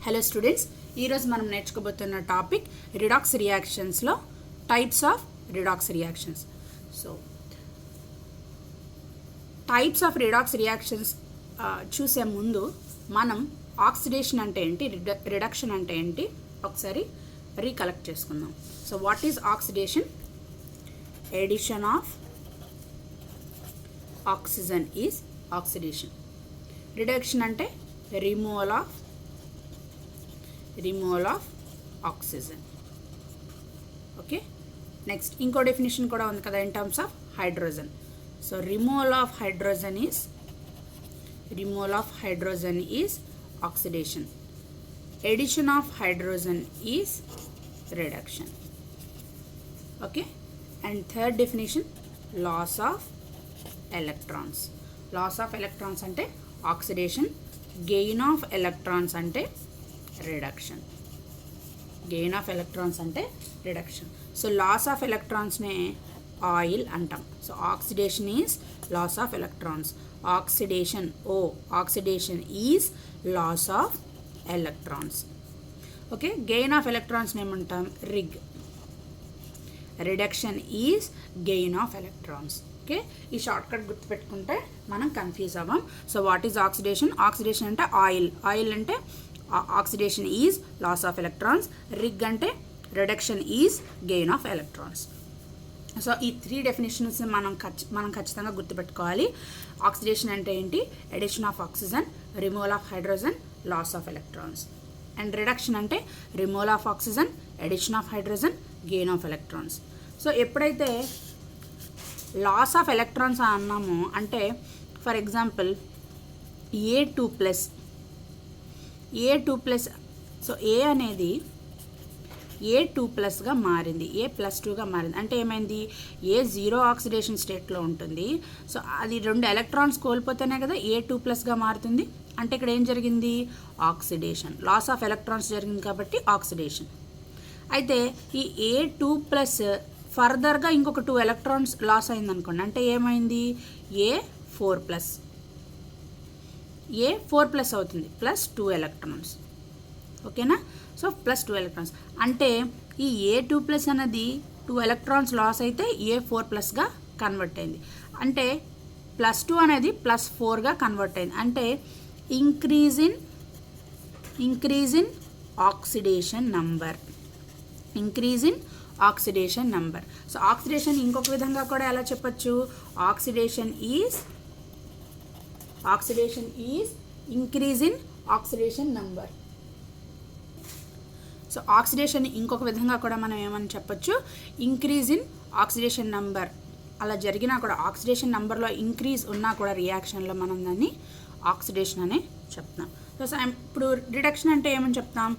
Hello students, ఈరోజు మనం నేర్చుకోబోతున్న టాపిక్ రిడాక్స్ రియాక్షన్స్లో types of redox reactions. So types of redox reactions చూసే ముందు మనం ఆక్సిడేషన్ అంటే ఏంటి, రిడక్షన్ అంటే ఏంటి ఒకసారి రీకలెక్ట్ చేసుకుందాం. So what is oxidation? Addition of oxygen is oxidation. Reduction అంటే removal of oxygen. Okay, next ఇంకో డెఫినేషన్ కూడా ఉంది కదా in terms of hydrogen. So removal of hydrogen is oxidation. Addition of hydrogen is reduction. Okay, and third definition loss of electrons. Loss of electrons అంటే oxidation, gain of electrons అంటే reduction. So loss of ఎలక్ట్రాన్స్నే oil అంటాం. So oxidation is loss of electrons. Oxidation is loss of electrons. Okay, gain of ఎలక్ట్రాన్స్ని ఏమంటాం? Reduction is gain of electrons. Okay, ఈ shortcut గుర్తుపెట్టుకుంటే మనం confuse అవ్వం. So what is oxidation? Oxidation అంటే oil అంటే oxidation is loss of electrons. Rig అంటే reduction is gain of electrons. So ఈ త్రీ డెఫినేషన్స్ మనం ఖచ్చితంగా గుర్తుపెట్టుకోవాలి. ఆక్సిడేషన్ అంటే ఏంటి? Addition of oxygen, removal of hydrogen, loss of electrons. And reduction అంటే removal of oxygen, addition of hydrogen, gain of electrons. So ఎప్పుడైతే loss of electrons అన్నామో అంటే for example A2+, so ఏ అనేది A2+గా మారింది, A+2గా మారింది. అంటే ఏమైంది? ఏ జీరో ఆక్సిడేషన్ స్టేట్లో ఉంటుంది. సో అది 2 ఎలక్ట్రాన్స్ కోల్పోతేనే కదా A2+గా మారుతుంది. అంటే ఇక్కడ ఏం జరిగింది? ఆక్సిడేషన్. లాస్ ఆఫ్ ఎలక్ట్రాన్స్ జరిగింది కాబట్టి ఆక్సిడేషన్. అయితే ఈ A2+ ఫర్దర్గా ఇంకొక 2 ఎలక్ట్రాన్స్ లాస్ అయిందనుకోండి. అంటే ఏమైంది? A4+ అవుతుంది, +2 ఎలక్ట్రాన్స్. ఓకేనా? సో +2 ఎలక్ట్రాన్స్ అంటే ఈ A2+ అనేది 2 ఎలక్ట్రాన్స్ లాస్ అయితే A4+గా కన్వర్ట్ అయింది. అంటే +2 అనేది +4గా కన్వర్ట్ అయింది. అంటే increase in oxidation number. So oxidation ఇంకొక విధంగా కూడా ఎలా చెప్పచ్చు? Oxidation is increase in oxidation number. So oxidation ఇంకొక విధంగా కూడా మనం ఏమని చెప్పచ్చు? Increase in oxidation number. అలా జరిగినా కూడా ఆక్సిడేషన్ నంబర్లో ఇంక్రీజ్ ఉన్నా కూడా రియాక్షన్లో మనం దాన్ని ఆక్సిడేషన్ అనే చెప్తాం. సో ఇప్పుడు రిడక్షన్ అంటే ఏమని చెప్తాం?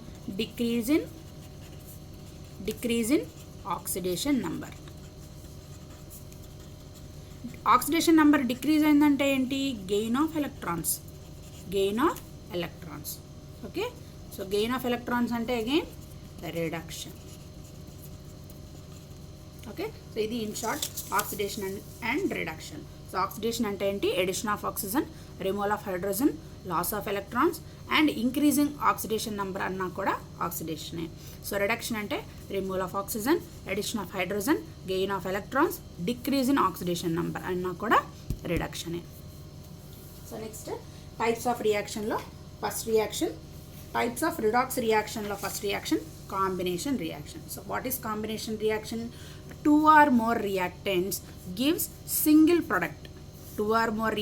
Decrease in oxidation number. Oxidation number decrease అయిందంటే ఏంటి? Gain of electrons. Okay, so gain of electrons అంటే అగైన్ రిడక్షన్. ఓకే, సో ఇది in short oxidation and reduction. So oxidation అంటే ఏంటి? Addition of oxygen, removal of hydrogen, loss of electrons and increasing oxidation number అన్నా కూడా ఆక్సిడేషనే. So reduction అంటే removal of oxygen, addition of hydrogen, gain of electrons, decrease in oxidation number అన్నా కూడా రిడక్షనే. So next types of రియాక్షన్లో first reaction, types of redox రియాక్షన్లో first reaction combination reaction. So what is combination reaction? 2 or more reactants gives single product. 2 or more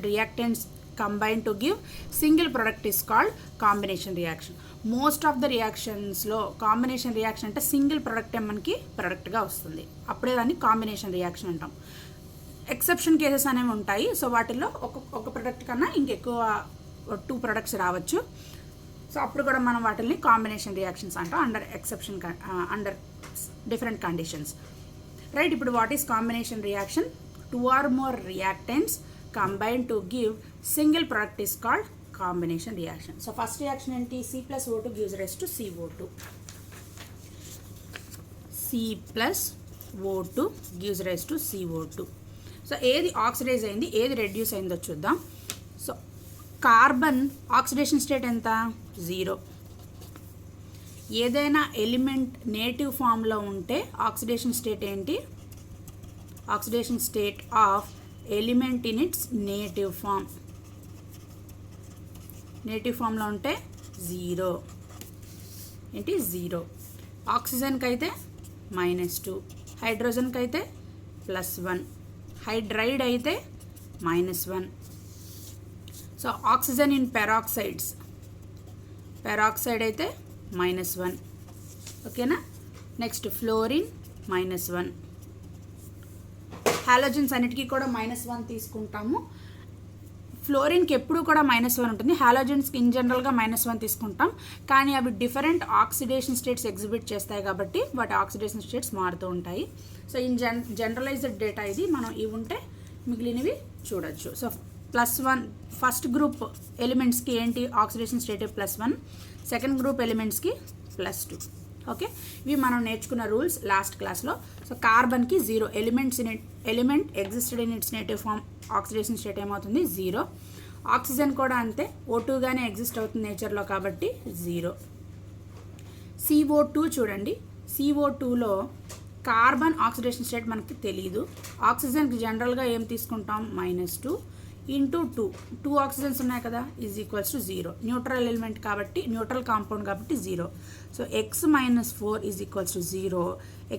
reactants combine to give single product is called combination reaction. Most of the reactions లో combination reaction అంటే single product మనకి ప్రొడక్ట్గా వస్తుంది, అప్పుడే దాన్ని combination reaction అంటాం. Exception cases అనేవి ఉంటాయి. So వాటిల్లో ఒక ప్రొడక్ట్ కన్నా ఇంకెక్కువ 2 ప్రొడక్ట్స్ రావచ్చు. సో అప్పుడు కూడా మనం వాటిని కాంబినేషన్ రియాక్షన్స్ అంటాం అండర్ డిఫరెంట్ కండిషన్స్. రైట్, ఇప్పుడు what is combination reaction? 2 or more reactants combine to give single product is called combination reaction. So first reaction ఏంటి? C+O2 gives rise to CO2. C+O2 gives rise to CO2. So ఏది oxidise అయింది, ఏది reduce అయిందో చూద్దాం. So carbon oxidation state ఎంత? 0. ఏదైనా element native ఫామ్లో ఉంటే ఆక్సిడేషన్ స్టేట్ ఏంటి? Oxidation state of element in its native form. Native ఫామ్లో ఉంటే 0. ఏంటి? 0. ఆక్సిజన్కి అయితే -2, హైడ్రోజన్కి అయితే +1, హైడ్రైడ్ అయితే -1. So oxygen in peroxides, peroxide అయితే -1. ఓకేనా? Next fluorine -1. హాలోజన్స్ అన్నిటికీ కూడా -1 తీసుకుంటాము. ఫ్లోరిన్కి ఎప్పుడు కూడా -1 ఉంటుంది. హాలోజన్స్కి ఇన్ జనరల్గా -1 తీసుకుంటాం, కానీ అవి డిఫరెంట్ ఆక్సిడేషన్ స్టేట్స్ ఎగ్జిబిట్ చేస్తాయి కాబట్టి వాటి ఆక్సిడేషన్ స్టేట్స్ మారుతూ ఉంటాయి. సో ఇన్ జనరలైజ్డ్ డేటా ఇది. మనం ఇవి ఉంటే మిగిలినవి చూడొచ్చు. సో +1 ఫస్ట్ గ్రూప్ ఎలిమెంట్స్కి ఏంటి ఆక్సిడేషన్ స్టేట్ +1, సెకండ్ గ్రూప్ ఎలిమెంట్స్కి +2. ఓకే, ఇవి మనం నేర్చుకున్న రూల్స్ లాస్ట్ క్లాస్లో. సో కార్బన్కి 0, element existed in its native form, oxidation state ఏమవుతుంది? 0. ఆక్సిజన్ కూడా అంతే, O2గానే ఎగ్జిస్ట్ అవుతుంది నేచర్లో కాబట్టి 0. CO2 చూడండి, CO2లో కార్బన్ ఆక్సిడేషన్ స్టేట్ మనకి తెలియదు. ఆక్సిజన్కి జనరల్గా ఏం తీసుకుంటాం? -2 ఇంటూ 2 ఆక్సిజన్స్ ఉన్నాయి కదా, = 0. న్యూట్రల్ ఎలిమెంట్ కాబట్టి, న్యూట్రల్ కాంపౌండ్ కాబట్టి 0. So x - 4 = 0,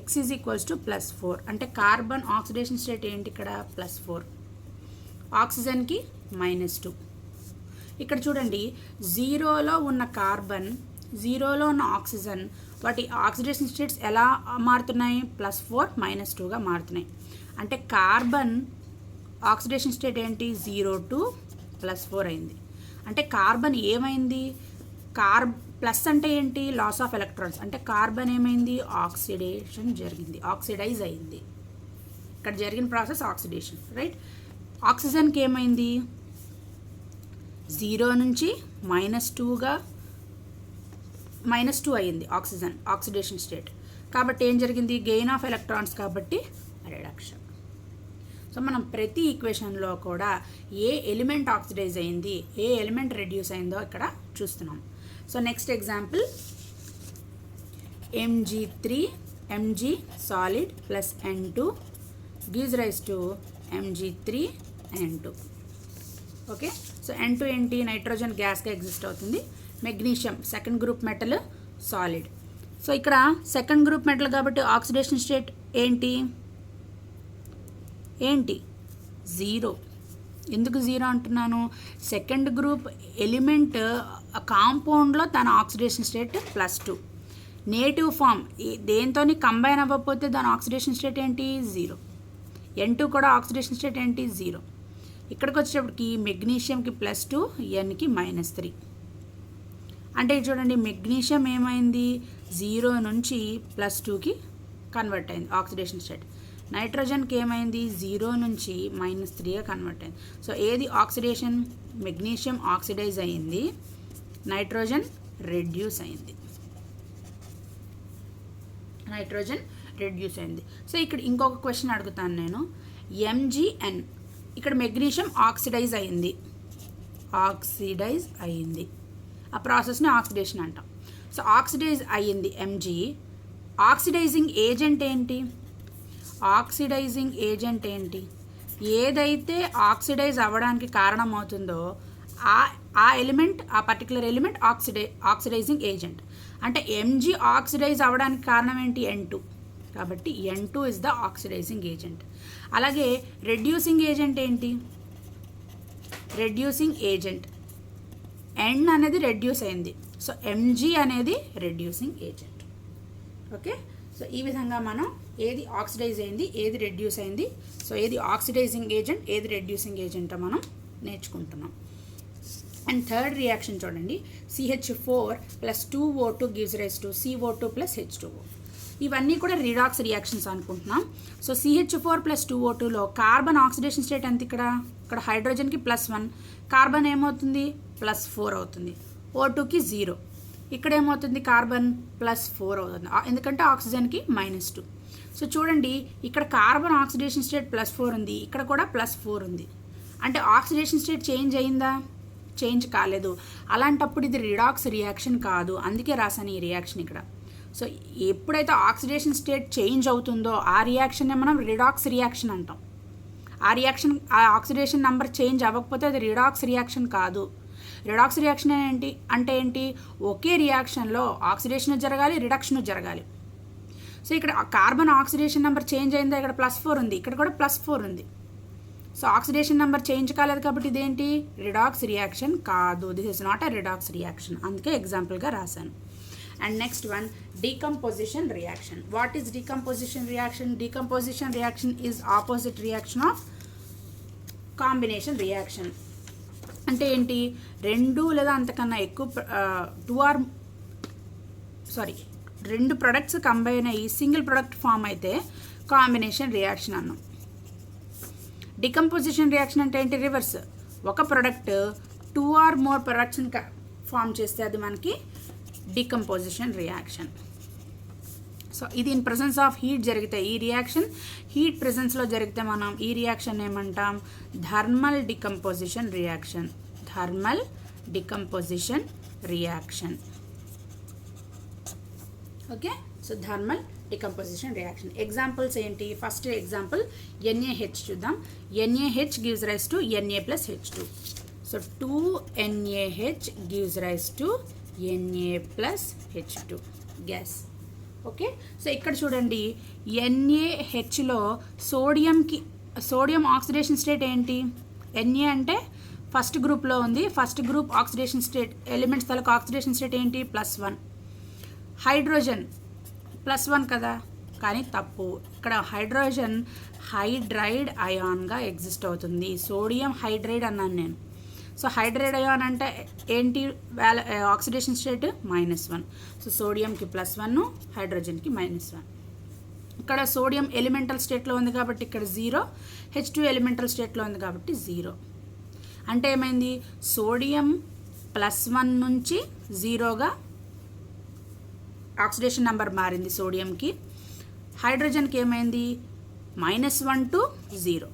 x +4. అంటే కార్బన్ ఆక్సిడేషన్ స్టేట్ ఏంటి ఇక్కడ? +4. ఆక్సిజన్కి -2. ఇక్కడ చూడండి, 0లో ఉన్న కార్బన్, 0లో ఉన్న ఆక్సిజన్, వాటి ఆక్సిడేషన్ స్టేట్స్ ఎలా మారుతున్నాయి? +4 -2గా మారుతున్నాయి. అంటే కార్బన్ ఆక్సిడేషన్ స్టేట్ ఏంటి? 0 to +4 అయింది. అంటే కార్బన్ ఏమైంది? ప్లస్ అంటే ఏంటి? Loss of electrons. అంటే కార్బన్ ఏమైంది? ఆక్సిడేషన్ జరిగింది, ఆక్సిడైజ్ అయింది. ఇక్కడ జరిగిన ప్రాసెస్ ఆక్సిడేషన్, రైట్? ఆక్సిజన్కి ఏమైంది? 0 నుంచి -2గా -2 అయింది ఆక్సిజన్ ఆక్సిడేషన్ స్టేట్. కాబట్టి ఏం జరిగింది? గెయిన్ ఆఫ్ ఎలక్ట్రాన్స్ కాబట్టి రిడక్షన్. సో మనం ప్రతి ఈక్వేషన్లో కూడా ఏ ఎలిమెంట్ ఆక్సిడైజ్ అయింది, ఏ ఎలిమెంట్ రెడ్యూస్ అయిందో ఇక్కడ చూస్తున్నాం. So next example, Mg solid plus N2 gives rise to Mg3N2. Okay, so N2 ఏంటి? నైట్రోజన్ గ్యాస్గా ఎగ్జిస్ట్ అవుతుంది. Magnesium second group metal solid. So ఇక్కడ సెకండ్ గ్రూప్ మెటల్ కాబట్టి ఆక్సిడేషన్ స్టేట్ ఏంటి? 0. ఎందుకు 0 అంటున్నాను? సెకండ్ గ్రూప్ ఎలిమెంట్ కాంపౌండ్లో తన ఆక్సిడేషన్ స్టేట్ +2. నేటివ్ ఫామ్ దేంతో కంబైన్ అవ్వకపోతే దాని ఆక్సిడేషన్ స్టేట్ ఏంటి? 0. N2 కూడా ఆక్సిడేషన్ స్టేట్ ఏంటి? 0. ఇక్కడికి వచ్చేటప్పటికి మెగ్నీషియంకి +2, Nకి -3. అంటే చూడండి, మెగ్నీషియం ఏమైంది? 0 నుంచి +2కి కన్వర్ట్ అయింది ఆక్సిడేషన్ స్టేట్. నైట్రోజన్కి ఏమైంది? 0 నుంచి -3గా కన్వర్ట్ అయింది. సో ఏది ఆక్సిడేషన్? మెగ్నీషియం ఆక్సిడైజ్ అయింది, నైట్రోజన్ రెడ్యూస్ అయింది. సో ఇక్కడ ఇంకొక క్వశ్చన్ అడుగుతాను నేను. MgN, ఇక్కడ మెగ్నీషియం ఆక్సిడైజ్ అయింది, ఆ ప్రాసెస్ని ఆక్సిడేషన్ అంటాం. సో ఆక్సిడైజ్ అయ్యింది Mg. ఆక్సిడైజింగ్ ఏజెంట్ ఏంటి? ఏదైతే ఆక్సిడైజ్ అవ్వడానికి కారణమవుతుందో ఆ ఎలిమెంట్, ఆ పర్టికులర్ ఎలిమెంట్ ఆక్సిడైజింగ్ ఏజెంట్. అంటే Mg ఆక్సిడైజ్ అవ్వడానికి కారణం ఏంటి? N2. కాబట్టి N2 is the oxidizing agent. అలాగే రెడ్యూసింగ్ ఏజెంట్ ఏంటి? N అనేది రెడ్యూస్ అయింది, సో Mg అనేది రెడ్యూసింగ్ ఏజెంట్. ఓకే, సో ఈ విధంగా మనం ఏది ఆక్సిడైజ్ అయింది, ఏది రెడ్యూస్ అయింది, సో ఏది ఆక్సిడైజింగ్ ఏజెంట్, ఏది రెడ్యూసింగ్ ఏజెంట్ మనం నేర్చుకుంటున్నాం. అండ్ థర్డ్ రియాక్షన్ చూడండి, CH4 + 2O2 gives rise to CO2 + H2O. ఇవన్నీ కూడా రిడాక్స్ రియాక్షన్స్ అనుకుంటున్నాం. సో CH4 + 2O2లో కార్బన్ ఆక్సిడేషన్ స్టేట్ ఎంత? ఇక్కడ హైడ్రోజన్కి +1, కార్బన్ ఏమవుతుంది? +4 అవుతుంది. O2కి 0. ఇక్కడ ఏమవుతుంది? కార్బన్ +4 అవుతుంది, ఎందుకంటే ఆక్సిజన్కి -2. సో చూడండి, ఇక్కడ కార్బన్ ఆక్సిడేషన్ స్టేట్ +4 ఉంది, ఇక్కడ కూడా +4 ఉంది. అంటే ఆక్సిడేషన్ స్టేట్ చేంజ్ అయిందా? చేంజ్ కాలేదు, అలాంటప్పుడు ఇది రిడాక్స్ రియాక్షన్ కాదు. అందుకే రాసాను ఈ రియాక్షన్ ఇక్కడ. సో ఎప్పుడైతే ఆక్సిడేషన్ స్టేట్ చేంజ్ అవుతుందో ఆ రియాక్షన్నే మనం రిడాక్స్ రియాక్షన్ అంటాం. ఆ ఆక్సిడేషన్ నెంబర్ చేంజ్ అవ్వకపోతే అది రిడాక్స్ రియాక్షన్ కాదు. రిడాక్స్ రియాక్షన్ ఏంటి, ఒకే రియాక్షన్లో ఆక్సిడేషన్ జరగాలి, రిడక్షన్ జరగాలి. సో ఇక్కడ కార్బన్ ఆక్సిడేషన్ నెంబర్ చేంజ్ అయిందో, ఇక్కడ +4 ఉంది, ఇక్కడ కూడా +4 ఉంది. సో ఆక్సిడేషన్ నెంబర్ చేంజ్ కాలేదు కాబట్టి ఇదేంటి, రిడాక్స్ రియాక్షన్ కాదు. This is not a redox reaction. అందుకే ఎగ్జాంపుల్గా రాశాను. And next one, decomposition reaction. What is decomposition reaction? Decomposition reaction is opposite reaction of combination reaction. అంటే ఏంటి, 2 లేదా అంతకన్నా ఎక్కువ 2 ప్రొడక్ట్స్ కంబైన్ అయ్యి సింగిల్ ప్రొడక్ట్ ఫామ్ అయితే కాంబినేషన్ రియాక్షన్ అన్నాం. డికంపోజిషన్ రియాక్షన్ అంటే ఏంటి, రివర్స్. ఒక ప్రొడక్ట్ 2 or more ప్రొడక్ట్స్ని ఫామ్ చేస్తే అది మనకి డికంపోజిషన్ రియాక్షన్. సో ఇది ఇన్ ప్రెసెన్స్ ఆఫ్ హీట్ జరిగితే, ఈ రియాక్షన్ హీట్ ప్రెసెన్స్లో జరిగితే మనం ఈ రియాక్షన్ ఏమంటాం, thermal decomposition reaction. Thermal decomposition reaction. Okay, so thermal decomposition reaction. Examples ఏంటి? ఫస్ట్ ఎగ్జాంపుల్ NaH చూద్దాం. NaH gives rise to Na + H2. So 2NaH gives rise to Na + H2 gas. Okay, so ఇక్కడ చూడండి, NaHలో sodium oxidation state ఏంటి? Na అంటే first గ్రూప్లో ఉంది. First group oxidation state, elements తలకు oxidation state ఏంటి, +1. Hydrogen +1 కదా, కానీ తప్పు. ఇక్కడ హైడ్రోజన్ హైడ్రైడ్ అయాన్గా ఎగ్జిస్ట్ అవుతుంది. సోడియం హైడ్రైడ్ అన్నాను నేను. సో హైడ్రైడ్ అయాన్ అంటే ఏంటి, ఆక్సిడేషన్ స్టేట్ -1. సో సోడియంకి +1, హైడ్రోజన్కి -1. ఇక్కడ సోడియం ఎలిమెంటల్ స్టేట్లో ఉంది కాబట్టి ఇక్కడ 0, H2 ఎలిమెంటల్ స్టేట్లో ఉంది కాబట్టి 0. అంటే ఏమైంది, సోడియం +1 నుంచి 0గా ఆక్సిడేషన్ నెంబర్ మారింది సోడియంకి. హైడ్రోజన్కి ఏమైంది, -1 to 0.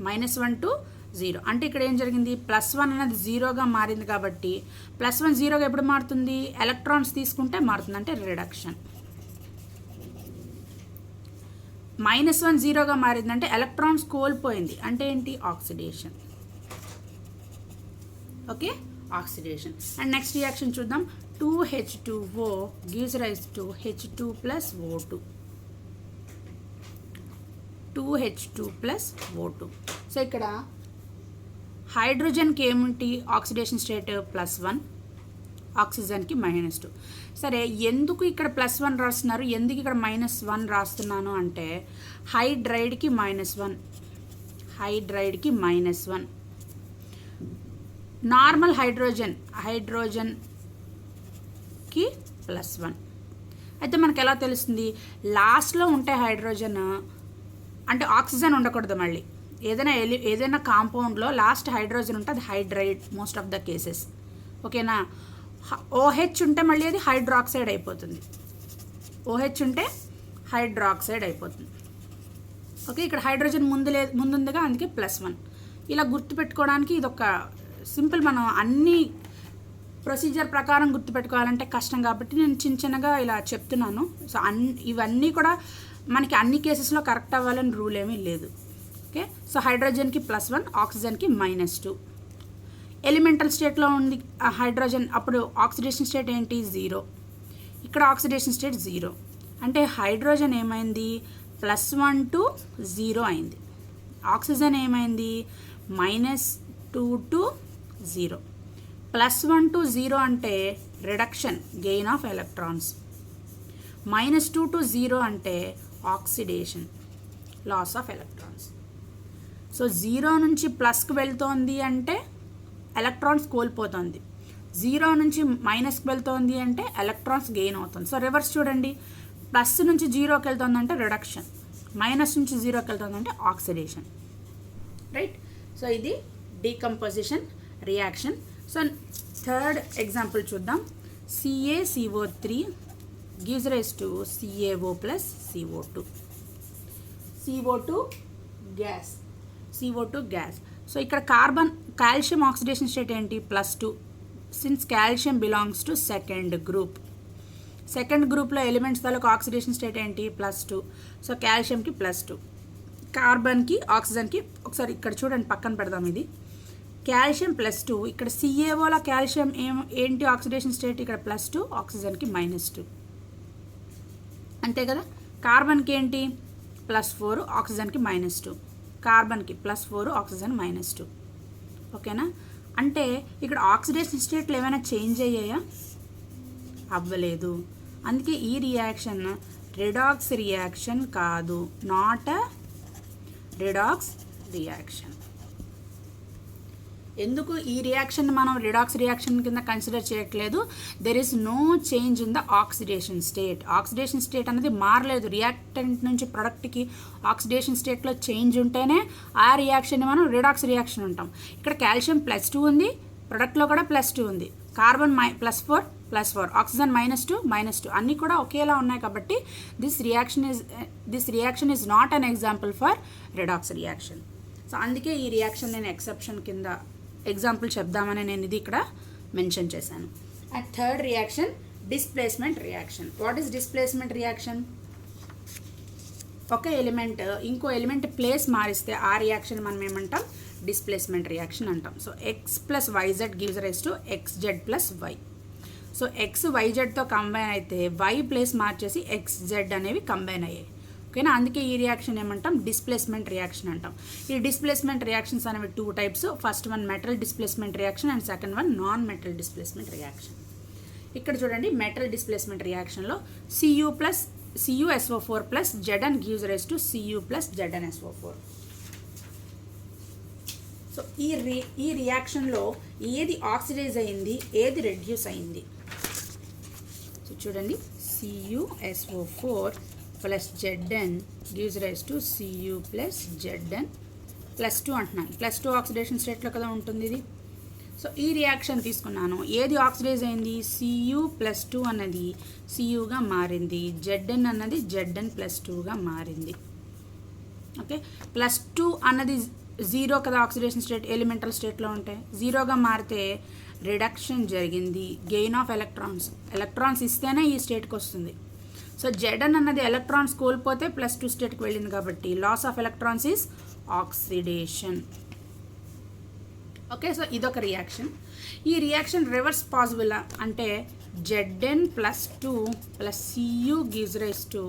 -1 to 0 అంటే ఇక్కడ ఏం జరిగింది, +1 అనేది 0గా మారింది కాబట్టి +1 0గా ఎప్పుడు మారుతుంది, ఎలక్ట్రాన్స్ తీసుకుంటే మారుతుంది, అంటే రిడక్షన్. -1 0గా మారిందంటే ఎలక్ట్రాన్స్ కోల్పోయింది, అంటే ఏంటి, oxidation. Okay, oxidation. And next reaction చూద్దాం. 2H2O gives rise to H2 + O2. 2H2 + O2. So ఇక్కడ హైడ్రోజన్కి ఏమిటి ఆక్సిడేషన్ స్టేట్, +1, ఆక్సిజన్కి -2. సరే, ఎందుకు ఇక్కడ +1 రాస్తున్నారు, ఎందుకు ఇక్కడ -1 రాస్తున్నాను అంటే, హైడ్రైడ్కి -1, హైడ్రైడ్కి -1. నార్మల్ హైడ్రోజన్కి +1. అయితే మనకు ఎలా తెలుస్తుంది, లాస్ట్లో ఉంటే హైడ్రోజన్ అంటే ఆక్సిజన్ ఉండకూడదు. మళ్ళీ ఏదైనా కాంపౌండ్లో లాస్ట్ హైడ్రోజన్ ఉంటే అది hydride most of the cases. ఓకేనా, OH ఉంటే మళ్ళీ అది హైడ్రాక్సైడ్ అయిపోతుంది. OH ఉంటే హైడ్రాక్సైడ్ అయిపోతుంది. ఓకే, ఇక్కడ హైడ్రోజన్ ముందుందిగా, అందుకే +1. ఇలా గుర్తుపెట్టుకోవడానికి ఇది ఒక సింపుల్. మనం అన్ని ప్రొసీజర్ ప్రకారం గుర్తుపెట్టుకోవాలంటే కష్టం కాబట్టి నేను చిన్నగా ఇలా చెప్తున్నాను. సో ఇవన్నీ కూడా మనకి అన్ని కేసెస్లో కరెక్ట్ అవ్వాలని రూల్ ఏమీ లేదు. ఓకే, సో హైడ్రోజన్కి +1, ఆక్సిజన్కి -2. ఎలిమెంటల్ స్టేట్లో ఉంది హైడ్రోజన్, అప్పుడు ఆక్సిడేషన్ స్టేట్ ఏంటి, 0. ఇక్కడ ఆక్సిడేషన్ స్టేట్ 0 అంటే హైడ్రోజన్ ఏమైంది, +1 to 0 అయింది. ఆక్సిజన్ ఏమైంది, -2 to 0. +1 to 0 అంటే reduction, gain of electrons. -2 to 0 అంటే oxidation, loss of electrons. So 0 నుంచి ప్లస్కి వెళ్తోంది అంటే ఎలక్ట్రాన్స్ కోల్పోతుంది, 0 నుంచి మైనస్కి వెళ్తోంది అంటే ఎలక్ట్రాన్స్ గెయిన్ అవుతుంది. సో రివర్స్ చూడండి, ప్లస్ నుంచి 0కి వెళ్తుందంటే రిడక్షన్, మైనస్ నుంచి 0కి వెళ్తుందంటే ఆక్సిడేషన్. రైట్, సో ఇది decomposition reaction. So third example చూద్దాం. CaCO3 gives rise to CaO + CO2. CO2 gas. So ఇక్కడ కాల్షియం ఆక్సిడేషన్ స్టేట్ ఏంటి +2 since calcium belongs to second గ్రూప్లో ఎలిమెంట్స్ తాలూకు ఆక్సిడేషన్ స్టేట్ ఏంటి +2. సో కాల్షియంకి +2, కార్బన్కి ఆక్సిజన్కి ఒకసారి ఇక్కడ చూడండి పక్కన పెడదాం. ఇది కాల్షియం +2, ఇక్కడ CaOలో కాల్షియం ఏంటి ఆక్సిడేషన్ స్టేట్ ఇక్కడ +2, ఆక్సిజన్కి -2 అంతే కదా. కార్బన్కి ఏంటి +4, ఆక్సిజన్కి -2, కార్బన్కి +4, ఆక్సిజన్ -2. ఓకేనా. అంటే ఇక్కడ ఆక్సిడేషన్ స్టేట్లు ఏమైనా చేంజ్ అయ్యాయా? అవ్వలేదు. అందుకే ఈ రియాక్షన్ రిడాక్స్ రియాక్షన్ కాదు, నాట్ అ రిడాక్స్ రియాక్షన్. ఎందుకు ఈ రియాక్షన్ మనం రిడాక్స్ రియాక్షన్ కింద కన్సిడర్ చేయట్లేదు? There is no change in the oxidation state. Oxidation state అనేది మారలేదు. రియాక్టెంట్ నుంచి ప్రొడక్ట్కి ఆక్సిడేషన్ స్టేట్లో చేంజ్ ఉంటేనే ఆ రియాక్షన్ని మనం రిడాక్స్ రియాక్షన్ ఉంటాం. ఇక్కడ కాల్షియం +2 ఉంది, ప్రొడక్ట్లో కూడా +2 ఉంది, కార్బన్ +4, ఆక్సిజన్ -2 అన్నీ కూడా ఒకేలా ఉన్నాయి. కాబట్టి this reaction is not an example for redox reaction. So అందుకే ఈ రియాక్షన్ నేను ఎక్సెప్షన్ కింద ఎగ్జాంపుల్ చెప్దామని నేను ఇది ఇక్కడ మెన్షన్ చేశాను. And third reaction displacement reaction. What is displacement reaction? ఒక ఎలిమెంట్ ఇంకో ఎలిమెంట్ ప్లేస్ మారిస్తే ఆ రియాక్షన్ మనం ఏమంటాం? డిస్ప్లేస్మెంట్ రియాక్షన్ అంటాం. So X + YZ gives rise to XZ + Y. So X YZతో కంబైన్ అయితే Y ప్లేస్ మార్చేసి XZ అనేవి కంబైన్ అయ్యాయి. ఓకేనా. అందుకే ఈ రియాక్షన్ ఏమంటాం? డిస్ప్లేస్మెంట్ రియాక్షన్ అంటాం. ఈ డిస్ప్లేస్మెంట్ రియాక్షన్స్ అనేవి 2 types. First one metal displacement reaction and second one non metal displacement reaction. ఇక్కడ చూడండి, మెటల్ డిస్ప్లేస్మెంట్ రియాక్షన్లో CuSO4 + Zn gives rise to Cu + ZnSO4. So ఈ రియాక్షన్లో ఏది ఆక్సిడైజ్ అయింది, ఏది రెడ్యూస్ అయింది? సో చూడండి, CuSO4 + Zn gives rise to Cu + Zn +2 అంటున్నాను. +2 ఆక్సిడేషన్ స్టేట్లో కదా ఉంటుంది ఇది. సో ఈ రియాక్షన్ తీసుకున్నాను, ఏది ఆక్సిడైజ్ అయింది? Cu +2 అన్నది Cuగా మారింది, Zn అన్నది Zn +2గా మారింది. ఓకే. +2 అన్నది 0 కదా ఆక్సిడేషన్ స్టేట్, ఎలిమెంటల్ స్టేట్లో ఉంటే 0గా మారితే రిడక్షన్ జరిగింది, గెయిన్ ఆఫ్ ఎలక్ట్రాన్స్ ఇస్తేనే ఈ స్టేట్కి వస్తుంది. సో Zn అన్నది ఎలక్ట్రాన్స్ కోల్పోతే +2 స్టేట్కి వెళ్ళింది కాబట్టి loss of electrons is oxidation. Okay. So ఇదొక రియాక్షన్. ఈ రియాక్షన్ రివర్స్ పాసిబుల్ అంటే Zn +2 + Cu gives rise to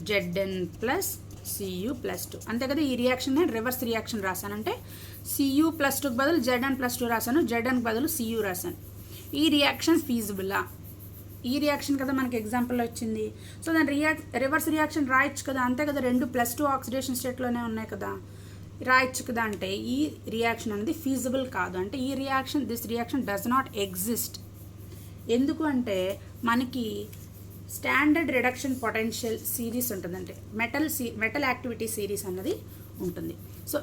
Zn + Cu +2 అంతే కదా. ఈ రియాక్షన్ నేను రివర్స్ రియాక్షన్ రాశానంటే Cu +2కి బదులు Zn +2 రాశాను, Znకి బదులు Cu రాశాను. ఈ రియాక్షన్ ఫీజిబులా? ఈ రియాక్షన్ కదా మనకి ఎగ్జాంపుల్లో వచ్చింది. సో దాని రివర్స్ రియాక్షన్ రాయొచ్చు కదా, అంతే కదా. 2 +2 ఆక్సిడేషన్ స్టేట్లోనే ఉన్నాయి కదా, రాయొచ్చు కదా. అంటే ఈ రియాక్షన్ అనేది ఫీజిబుల్ కాదు. అంటే this reaction does not exist. ఎందుకు అంటే మనకి స్టాండర్డ్ రిడక్షన్ పొటెన్షియల్ సిరీస్ ఉంటుందంటే మెటల్ యాక్టివిటీ సిరీస్ అన్నది ఉంటుంది. సో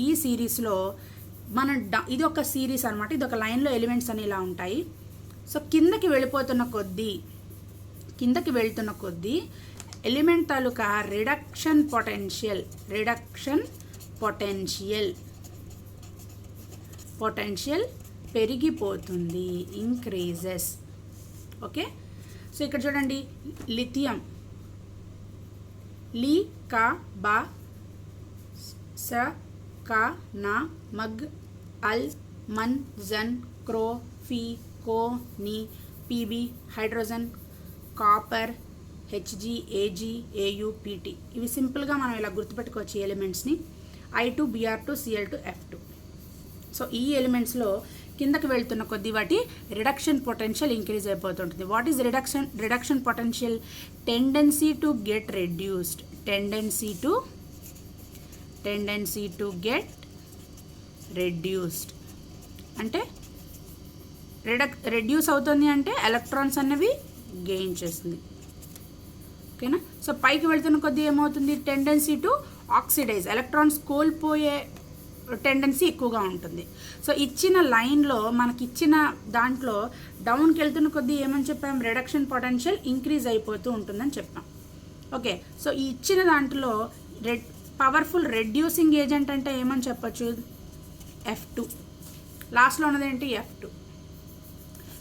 ఈ సిరీస్లో ఇది ఒక సిరీస్ అనమాట. ఇది ఒక లైన్లో ఎలిమెంట్స్ అని ఇలా ఉంటాయి. సో కిందకి వెళ్తున్న కొద్దీ ఎలిమెంట్ తాలూకా రిడక్షన్ పొటెన్షియల్ పెరిగిపోతుంది, ఇంక్రీజెస్. ఓకే. సో ఇక్కడ చూడండి, లిథియం లి కా బా స కా నా మగ్ అల్ మన్ జన్ క్రో ఫీ కో ని PB hydrogen copper Hg Ag Au Pt. ఇవి సింపుల్గా మనం ఇలా గుర్తుపెట్టుకోవచ్చు ఈ ఎలిమెంట్స్ని. I2 Br2 Cl2 F2. So ఈ ఎలిమెంట్స్లో కిందకి వెళ్తున్న కొద్ది వాటి రిడక్షన్ పొటెన్షియల్ ఇంక్రీజ్ అయిపోతుంటుంది. What is reduction potential? Tendency to get reduced. Tendency to get reduced అంటే రెడ్యూస్ అవుతుంది అంటే ఎలక్ట్రాన్స్ అన్నవి గెయిన్ చేస్తుంది. ఓకేనా. సో పైకి వెళ్తున్న కొద్దీ ఏమవుతుంది? టెండెన్సీ టు ఆక్సిడైజ్, ఎలక్ట్రాన్స్ కోల్పోయే టెండెన్సీ ఎక్కువగా ఉంటుంది. సో ఇచ్చిన లైన్లో మనకి ఇచ్చిన దాంట్లో డౌన్కి వెళ్తున్న కొద్దీ ఏమని చెప్పాం? రిడక్షన్ పొటెన్షియల్ ఇంక్రీజ్ అయిపోతూ ఉంటుందని చెప్పాం. ఓకే. సో ఈ ఇచ్చిన దాంట్లో పవర్ఫుల్ రెడ్యూసింగ్ ఏజెంట్ అంటే ఏమని చెప్పచ్చు? F2. లాస్ట్లో ఉన్నది ఏంటి F2.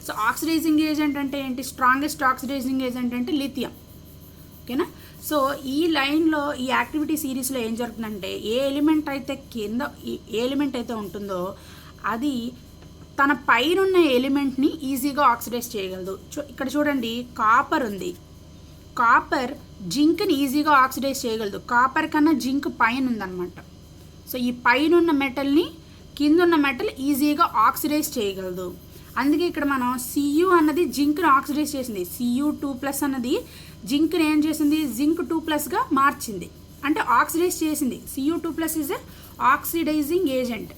సో ఆక్సిడైజింగ్ ఏజెంట్ అంటే ఏంటి, స్ట్రాంగెస్ట్ ఆక్సిడైజింగ్ ఏజెంట్ అంటే లిథియం. ఓకేనా. సో ఈ లైన్లో ఈ యాక్టివిటీ సిరీస్లో ఏం జరుగుతుందంటే ఏ ఎలిమెంట్ అయితే ఉంటుందో అది తన పైనున్న ఎలిమెంట్ని ఈజీగా ఆక్సిడైజ్ చేయగలదు. ఇక్కడ చూడండి కాపర్ ఉంది, కాపర్ జింక్ని ఈజీగా ఆక్సిడైజ్ చేయగలదు. కాపర్ కన్నా జింక్ పైన ఉందన్నమాట. సో ఈ పైన ఉన్న మెటల్ని కింద ఉన్న మెటల్ ఈజీగా ఆక్సిడైజ్ చేయగలదు. అందుకే ఇక్కడ మనం Cu అన్నది జింక్ని ఆక్సిడైజ్ చేసింది. Cu2+ అన్నది జింక్ని ఏం చేసింది, జింక్ 2+గా మార్చింది, అంటే ఆక్సిడైజ్ చేసింది. Cu2+ is a oxidizing agent.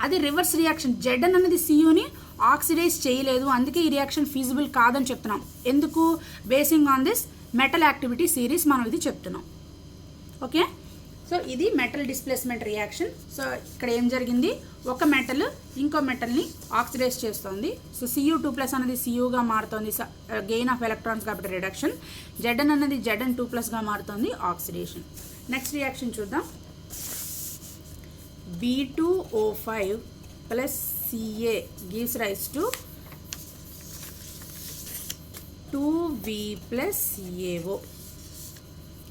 అది రివర్స్ రియాక్షన్. Zn అన్నది Cuని ఆక్సిడైజ్ చేయలేదు, అందుకే ఈ రియాక్షన్ ఫీజిబుల్ కాదని చెప్తున్నాం. ఎందుకు, basing on this metal activity series మనం ఇది చెప్తున్నాం. ఓకే. సో ఇది మెటల్ డిస్ప్లేస్మెంట్ రియాక్షన్. సో ఇక్కడ ఏం జరిగింది, ఒక మెటల్ ఇంకో మెటల్ని ఆక్సిడైజ్ చేస్తుంది. సో Cu2+ అనేది Cuగా మారుతుంది, గెయిన్ ఆఫ్ ఎలక్ట్రాన్స్ కాబట్టి రిడక్షన్. Zn అనేది Zn2+గా మారుతుంది, ఆక్సిడేషన్. నెక్స్ట్ రియాక్షన్ చూద్దాం. B2O5 plus Ca gives rise to 2V plus CaO.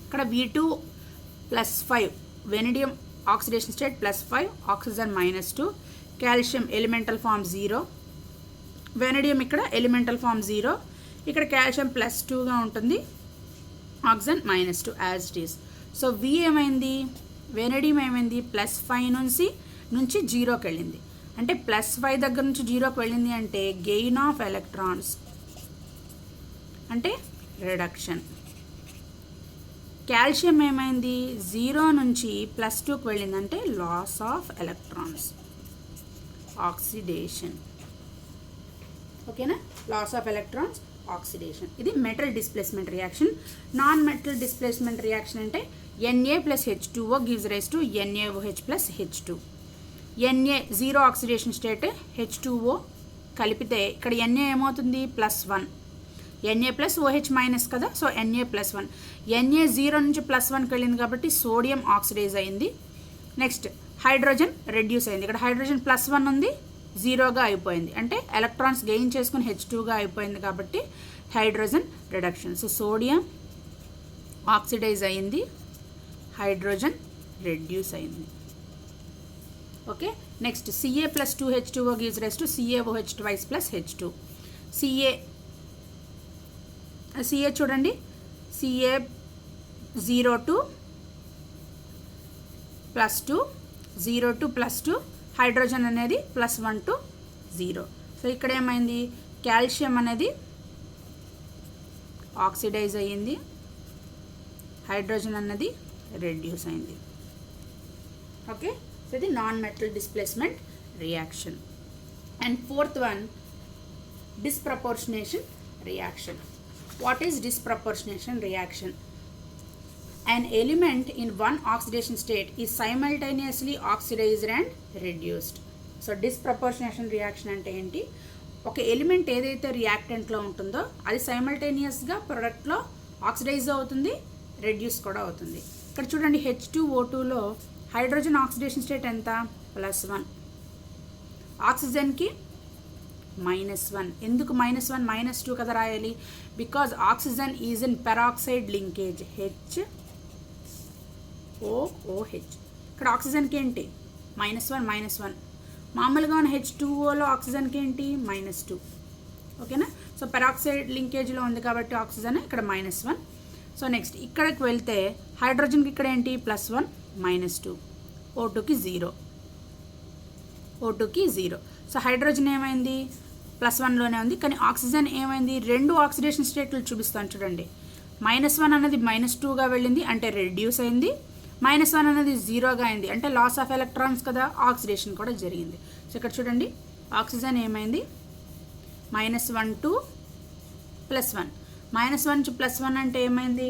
ఇక్కడ B2+5 vanadium oxidation state +5, oxygen -2, calcium elemental form 0, vanadium ఇక్కడ ఎలిమెంటల్ ఫామ్ 0, ఇక్కడ కాల్షియం +2గా ఉంటుంది, oxygen -2 as it is. So V ఏమైంది, vanadium ఏమైంది, +5 నుంచి 0కి వెళ్ళింది. అంటే +5 దగ్గర నుంచి 0కి వెళ్ళింది అంటే గెయిన్ ఆఫ్ ఎలక్ట్రాన్స్ అంటే రిడక్షన్. కాల్షియం ఏమైంది, 0 నుంచి +2కి వెళ్ళింది అంటే లాస్ ఆఫ్ ఎలక్ట్రాన్స్, ఆక్సిడేషన్. ఓకేనా, లాస్ ఆఫ్ ఎలక్ట్రాన్స్, ఆక్సిడేషన్. ఇది metal displacement reaction. Non metal displacement reaction అంటే Na plus H2O gives rise to NaOH plus H2. Na 0 oxidation state, H2O కలిపితే ఇక్కడ Na ఏమవుతుంది, +1. Na plus OH మైనస్ కదా, so Na +1. Na 0 నుంచి +1కి వెళ్ళింది కాబట్టి సోడియం ఆక్సిడైజ్ అయింది. నెక్స్ట్ హైడ్రోజన్ రెడ్యూస్ అయింది. ఇక్కడ హైడ్రోజన్ +1 ఉంది, 0గా అయిపోయింది, అంటే ఎలక్ట్రాన్స్ గెయిన్ చేసుకుని H2గా అయిపోయింది కాబట్టి hydrogen reduction. So sodium oxidise అయింది, హైడ్రోజన్ రెడ్యూస్ అయింది. Okay. Next Ca plus 2H2O gives rise to CaOH twice plus H2. Ca చూడండి, Ca 0 to +2, 0 to +2, హైడ్రోజన్ అనేది +1 to 0. సో ఇక్కడ ఏమైంది, కాల్షియం అనేది ఆక్సిడైజ్ అయ్యింది, హైడ్రోజన్ అన్నది రెడ్యూస్ అయింది. ఓకే. సో ఇది non metal displacement reaction. And fourth one, disproportionation reaction. What is disproportionation reaction? An element in one oxidation state is simultaneously oxidized and reduced. So disproportionation reaction అంటే ఏంటి, ఒక element ఏదైతే రియాక్టెంట్లో ఉంటుందో అది సైమల్టేనియస్గా ప్రొడక్ట్లో oxidise అవుతుంది, reduce కూడా అవుతుంది. ఇక్కడ చూడండి H2O2లో హైడ్రోజన్ ఆక్సిడేషన్ స్టేట్ ఎంత, +1, ఆక్సిజన్కి -1. ఎందుకు -1 -2 కదా రాయాలి, because oxygen is in peroxide linkage HOOH. ఇక్కడ ఆక్సిజన్కి ఏంటి -1 మామూలుగా ఉన్న H2Oలో ఆక్సిజన్కి ఏంటి -2. ఓకేనా. సో పెరాక్సైడ్ లింకేజ్లో ఉంది కాబట్టి ఆక్సిజన్ ఇక్కడ -1. సో నెక్స్ట్ ఇక్కడికి వెళ్తే హైడ్రోజన్కి ఇక్కడ ఏంటి +1 -2, O2కి 0. సో హైడ్రోజన్ ఏమైంది, +1లోనే ఉంది, కానీ ఆక్సిజన్ ఏమైంది, రెండు ఆక్సిడేషన్ స్టేట్లు చూపిస్తాను చూడండి. -1 అనేది -2గా వెళ్ళింది అంటే రెడ్యూస్ అయింది, -1 అనేది 0గా అయింది అంటే లాస్ ఆఫ్ ఎలక్ట్రాన్స్ కదా, ఆక్సిడేషన్ కూడా జరిగింది. సో ఇక్కడ చూడండి ఆక్సిజన్ ఏమైంది, -1 to +1, -1 నుంచి +1 అంటే ఏమైంది,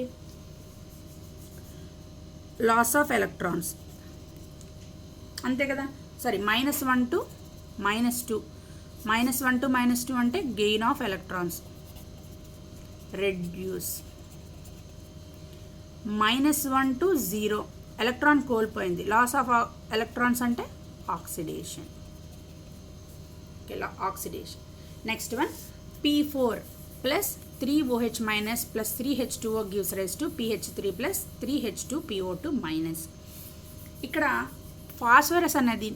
లాస్ ఆఫ్ ఎలక్ట్రాన్స్ అంతే కదా. సారీ, -1 to -2, -1 to -2 అంటే gain of electrons, reduce. -1 to 0 electron కోల్పోయింది, లాస్ ఆఫ్ ఎలక్ట్రాన్స్ అంటే oxidation. Okay, oxidation. Next one, P4 plus 3OH minus plus 3H2O gives rise to PH3 plus 3H2PO2 minus. ఇక్కడ phosphorus అనేది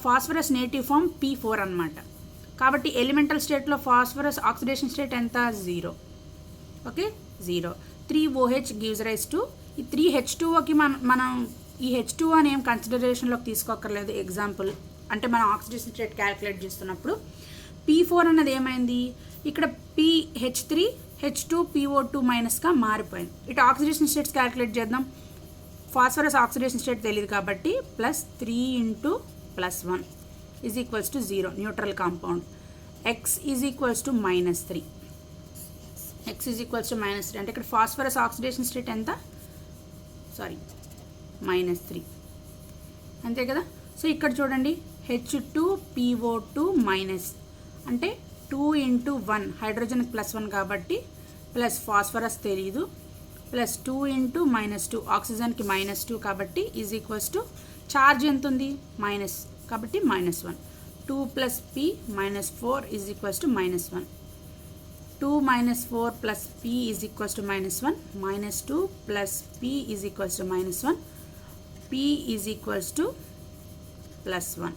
phosphorus native form P4 అన్నమాట. కాబట్టి elemental స్టేట్లో phosphorus oxidation state ఎంత? 0. Okay, 0. 3OH gives rise to ఈ 3H2Oకి మనం ఈ H2O అని ఏం కన్సిడరేషన్లోకి తీసుకోక్కర్లేదు. ఎగ్జాంపుల్ అంటే మనం ఆక్సిడేషన్ స్టేట్ క్యాలిక్యులేట్ చేస్తున్నప్పుడు P4 అన్నది ఏమైంది? ఇక్కడ PH3 H2PO2 మైనస్గా మారిపోయింది. ఇటు ఆక్సిడేషన్ స్టేట్స్ క్యాలిక్యులేట్ చేద్దాం. ఫాస్ఫరస్ ఆక్సిడేషన్ స్టేట్ తెలియదు కాబట్టి +3 × +1 is equals to 0, neutral compound. X is equals to -3. X is equals to -3 అంటే ఇక్కడ ఫాస్ఫరస్ ఆక్సిడేషన్ స్టేట్ ఎంత? -3 అంతే కదా. సో ఇక్కడ చూడండి, H2PO2 మైనస్ అంటే 2 × 1 హైడ్రోజన్ +1 కాబట్టి ప్లస్ ఫాస్ఫరస్ తెలియదు +2 × -2 ఆక్సిజన్కి -2 కాబట్టి ఈజ్ ఈక్వల్స్ టు ఛార్జ్ ఎంత ఉంది? మైనస్ కాబట్టి -1. 2 + P -4 is equals to -1. 2 - 4 + P is equals to -1. -2 + P is equals to -1. P is equals to +1.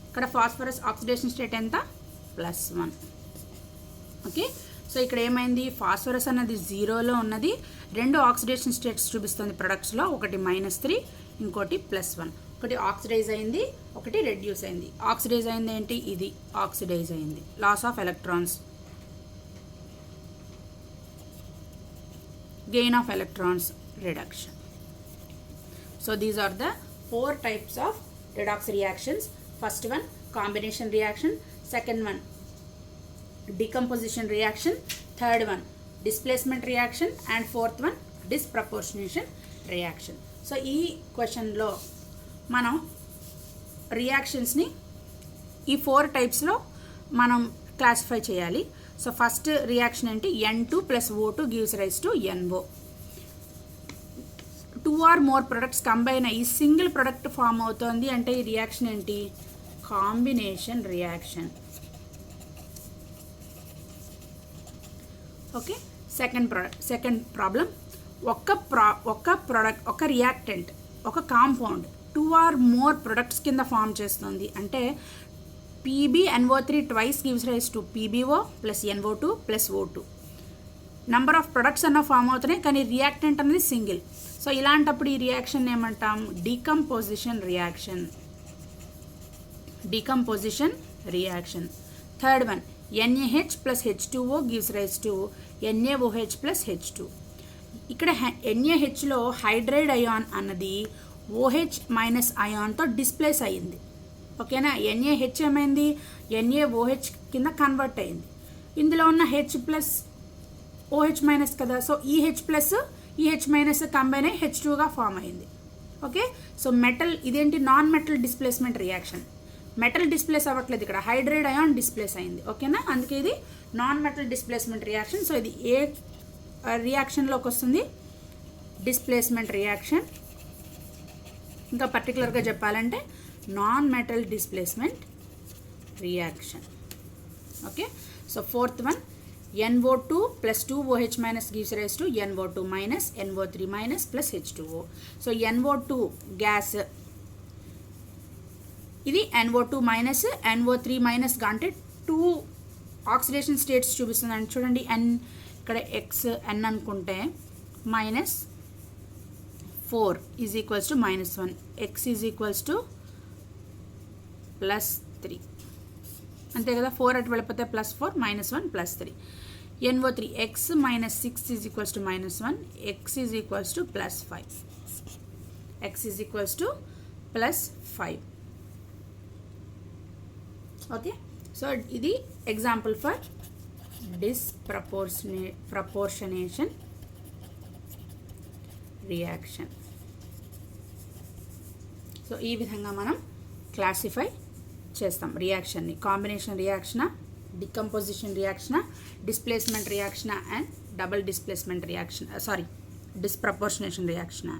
ఇక్కడ ఫాస్ఫరస్ ఆక్సిడేషన్ స్టేట్ ఎంత? +1. ఓకే, సో ఇక్కడ ఏమైంది? ఫాస్ఫరస్ అన్నది 0లో ఉన్నది. 2 ఆక్సిడేషన్ స్టేట్స్ చూపిస్తుంది ప్రొడక్ట్స్లో, ఒకటి -3 ఇంకోటి +1. ఒకటి ఆక్సిడైజ్ అయింది, ఒకటి రెడ్యూస్ అయింది. ఆక్సిడైజ్ అయింది ఏంటి? ఇది ఆక్సిడైజ్ అయింది, loss of electrons, gain of electrons, reduction. So these are the 4 types of redox reactions. First one, combination reaction. Second one, decomposition reaction. Third one, displacement reaction. And fourth one, disproportionation reaction. So ee question lo మనం రియాక్షన్స్ని ఈ 4 టైప్స్లో మనం classify చేయాలి. So first reaction ఏంటి? N2 + O2 gives rise to NO. 2 or more products combine అయ్యి single product form అవుతుంది అంటే ఈ reaction ఏంటి? Combination reaction. Okay, second problem, ఒక రియాక్టెంట్, ఒక కాంపౌండ్ 2 or more ప్రొడక్ట్స్ కింద ఫామ్ చేస్తుంది అంటే PbNO3 twice gives rise to PbO plus NO2 plus O2. Number of products అన్న ఫామ్ అవుతున్నాయి కానీ రియాక్టెంట్ అనేది సింగిల్. సో ఇలాంటప్పుడు ఈ రియాక్షన్ ఏమంటాం? Decomposition reaction. Decomposition reaction. Third one, NaH plus H2O gives rise to NaOH plus H2. ఇక్కడ NaHలో hydride ion అన్నది OH minus అయాన్తో displays అయ్యింది. ఓకేనా, NaH ఏమైంది? NaOH కింద కన్వర్ట్ అయింది. ఇందులో ఉన్న H ప్లస్ OH మైనస్ కదా, so EH plus EH minus combine అయ్యి H2గా ఫామ్ అయింది. ఓకే, సో మెటల్ ఇదేంటి? Non metal displacement reaction. Metal displace అవ్వట్లేదు, ఇక్కడ హైడ్రైడ్ అయాన్ డిస్ప్లేస్ అయింది. ఓకేనా, అందుకే ఇది non metal displacement reaction. So ఇది ఏ రియాక్షన్లోకి వస్తుంది? Displacement reaction. ఇంకా పర్టికులర్గా చెప్పాలంటే non metal displacement reaction. Okay, so fourth one, NO2 plus 2OH minus gives rise to NO2 minus NO3 minus plus H2O. So NO2 gas, ఇది NO2 minus NO3 minus అంటే 2 oxidation states చూపిస్తుంది అండి. చూడండి, N ఇక్కడ N అనుకుంటే -4 is equals to -1, X is equals to +3 అంతే కదా. 4 అటు వెళ్ళిపోతే +4 -1 +3. NO3 X - 6 is equals to -1, X is equals to +5. X is equals to +5. Okay, so ఇది example for disproportionation reaction. So ఈ విధంగా మనం క్లాసిఫై చేస్తాం రియాక్షన్ని. కాంబినేషన్ రియాక్షనా, డికంపోజిషన్ రియాక్షనా, డిస్ప్లేస్మెంట్ రియాక్షనా and double displacement reaction, disproportionation రియాక్షనా.